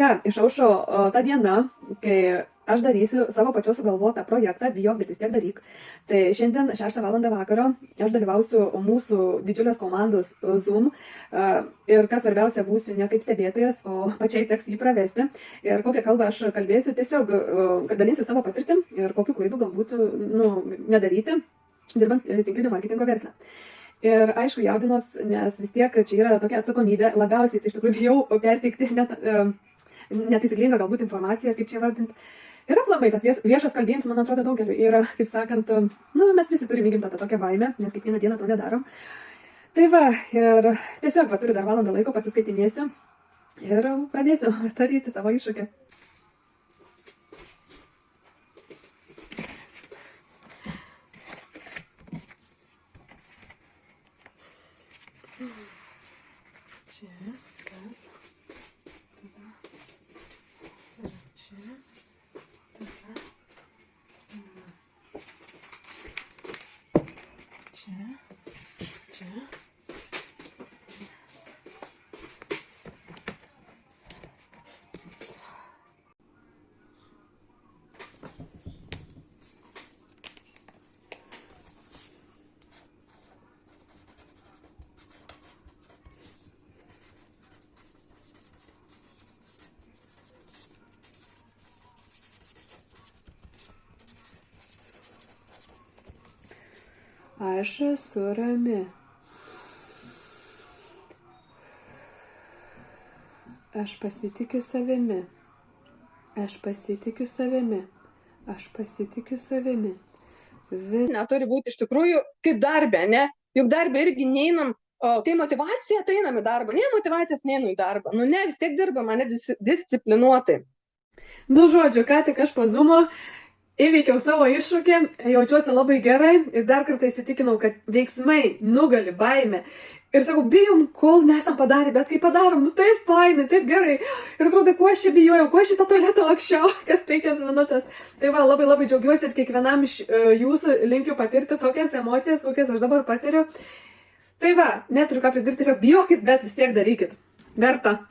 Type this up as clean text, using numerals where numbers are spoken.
Išaušo ta diena, kai aš darysiu savo pačios sugalvotą projektą, bijok, bet vis tiek daryk. Tai šiandien 6 val. Vakaro aš dalyvausiu mūsų didžiulės komandos Zoom ir kas svarbiausia, būsiu ne kaip stebėtojas, o pačiai teks jį pravesti. Ir kokią kalbą aš kalbėsiu, tiesiog dalinsiu savo patirtim ir kokių klaidų galbūt nedaryti, dirbant tinklinio marketingo versle. Ir aišku, jaudinos, nes vis tiek čia yra tokia atsakomybė, labiausiai tai iš tikrųjų bijau perteikti netaisyklingą galbūt informaciją, kaip čia vardinti. Ir aplamai tas viešas kalbėjimas, man atrodo, daugeliu yra, kaip sakant, mes visi turime įgimtą tą tokią baimę, nes kiekvieną dieną to nedarom. Tai va, ir tiesiog turiu dar valandą laiko, pasiskaitinėsiu ir pradėsiu daryti savo iššūkį. Čia, kas, tada, čia, tada, čia. Aš esu rami. Aš pasitikiu savimi. Aš pasitikiu savimi. Aš pasitikiu savimi. Neturi būti iš tikrųjų kaip darbė, ne? Juk darbė irgi neinam, kai motivacija, tai einam į darbą. Ne motivacijos neinu į darbą. Nu ne, vis tiek dirbam, mane disciplinuotai. Žodžiu, ką tik aš po Zoomo įveikiau savo iššūkį, jaučiuosi labai gerai ir dar kartą įsitikinau, kad veiksmai nugali baimę. Ir sakau, bijom, kol nesam padarę, bet kai padarom, taip fainai, taip gerai. Ir atrodo, kuo aš čia bijojau, kuo aš šitą tualetą lakščiau, kas 5 minutės. Tai va, labai labai džiaugiuosi ir kiekvienam iš jūsų linkiu patirti tokias emocijas, kokias aš dabar patiriu. Tai va, neturiu ką pridurti, tiesiog bijokit, bet vis tiek darykit. Verta.